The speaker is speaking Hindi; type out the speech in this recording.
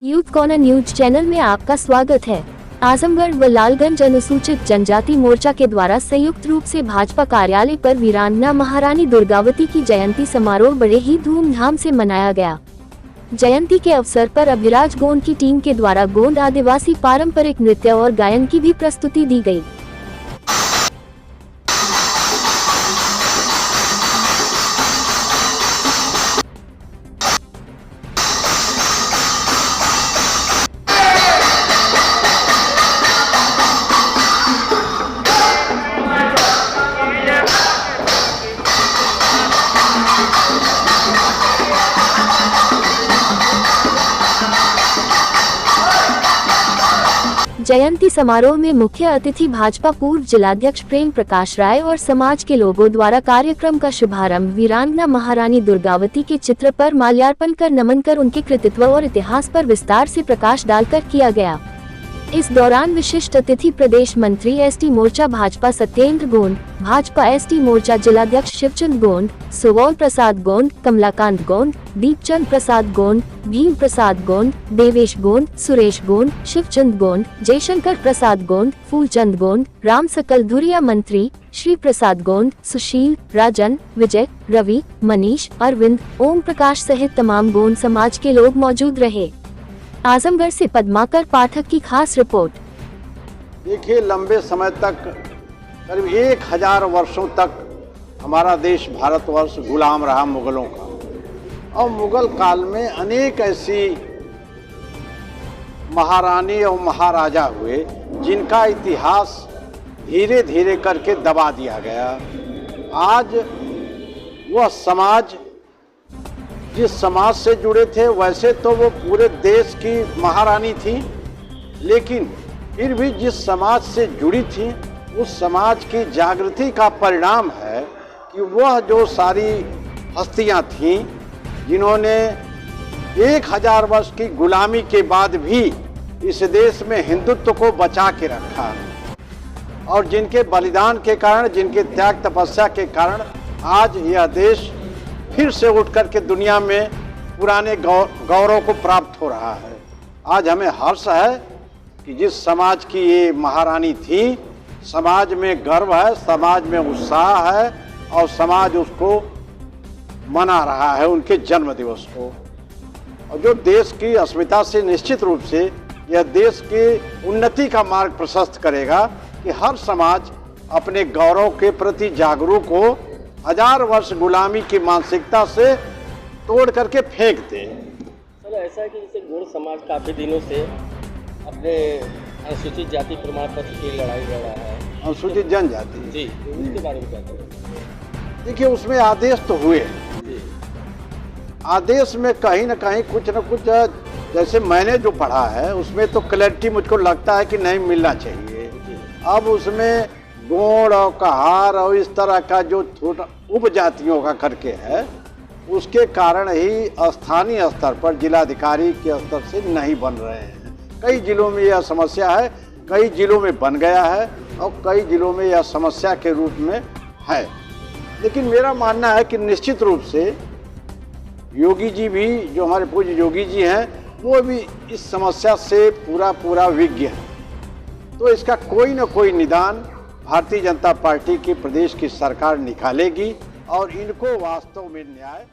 यूथ कॉर्नर न्यूज चैनल में आपका स्वागत है। आजमगढ़ व लालगंज अनुसूचित जनजाति मोर्चा के द्वारा संयुक्त रूप से भाजपा कार्यालय पर वीरांगना महारानी दुर्गावती की जयंती समारोह बड़े ही धूमधाम से मनाया गया। जयंती के अवसर पर अभिराज गोंड की टीम के द्वारा गोंड आदिवासी पारंपरिक नृत्य और गायन की भी प्रस्तुति दी गई। जयंती समारोह में मुख्य अतिथि भाजपा पूर्व जिलाध्यक्ष प्रेम प्रकाश राय और समाज के लोगों द्वारा कार्यक्रम का शुभारंभ वीरांगना महारानी दुर्गावती के चित्र पर माल्यार्पण कर नमन कर उनके कृतित्व और इतिहास पर विस्तार से प्रकाश डालकर किया गया। इस दौरान विशिष्ट अतिथि प्रदेश मंत्री एसटी मोर्चा भाजपा सत्येंद्र गोंड, भाजपा एसटी मोर्चा जिलाध्यक्ष शिवचंद गोंड, सुवौल प्रसाद गोंड, कमलाकांत गोंड, दीपचंद प्रसाद गोंड, भीम प्रसाद गोंड, देवेश गोंड, सुरेश गोंड, शिवचंद गोंड, जयशंकर प्रसाद गोंड, फूलचंद गोंड, राम सकल धुरिया मंत्री श्री प्रसाद गोंड, सुशील, राजन, विजय, रवि, मनीष, अरविंद, ओम प्रकाश सहित तमाम गोंड समाज के लोग मौजूद रहे। आजमगढ़ से पद्माकर पाठक की खास रिपोर्ट। देखिए, लंबे समय तक करीब 1000 वर्षों तक हमारा देश भारतवर्ष गुलाम रहा मुगलों का, और मुगल काल में अनेक ऐसी महारानी और महाराजा हुए जिनका इतिहास धीरे धीरे करके दबा दिया गया। आज वह समाज जिस समाज से जुड़े थे, वैसे तो वो पूरे देश की महारानी थी, लेकिन फिर भी जिस समाज से जुड़ी थी उस समाज की जागृति का परिणाम है कि वह जो सारी हस्तियां थीं जिन्होंने 1000 वर्ष की गुलामी के बाद भी इस देश में हिंदुत्व को बचा के रखा, और जिनके बलिदान के कारण, जिनके त्याग तपस्या के कारण आज यह देश फिर से उठ करके दुनिया में पुराने गौरव को प्राप्त हो रहा है। आज हमें हर्ष है कि जिस समाज की ये महारानी थी, समाज में गर्व है, समाज में उत्साह है, और समाज उसको मना रहा है, उनके जन्म दिवस को। और जो देश की अस्मिता से निश्चित रूप से यह देश की उन्नति का मार्ग प्रशस्त करेगा कि हर समाज अपने गौरव के प्रति जागरूक हो, 1000 वर्ष गुलामी की मानसिकता से तोड़ करके फेंक दे। सर, ऐसा है कि जैसे गोंड समाज काफ़ी दिनों से अपने अनुसूचित जाति प्रमाण पत्र की लड़ाई लड़ रहा है। अनुसूचित जनजाति जी, उसके बारे में क्या करें? देखिए, उसमें आदेश तो हुए, आदेश में कहीं ना कहीं कुछ न कुछ, जैसे मैंने जो पढ़ा है उसमें तो क्लैरिटी मुझको लगता है कि नहीं मिलना चाहिए। अब उसमें गोंड और कहार और इस तरह का जो छोटा उपजातियों का करके है, उसके कारण ही स्थानीय स्तर पर जिलाधिकारी के स्तर से नहीं बन रहे हैं। कई जिलों में यह समस्या है, कई जिलों में बन गया है और कई जिलों में यह समस्या के रूप में है। लेकिन मेरा मानना है कि निश्चित रूप से योगी जी भी, जो हमारे पूज्य योगी जी हैं, वो भी इस समस्या से पूरा विज्ञ है। तो इसका कोई न कोई निदान भारतीय जनता पार्टी की प्रदेश की सरकार निकालेगी और इनको वास्तव में न्याय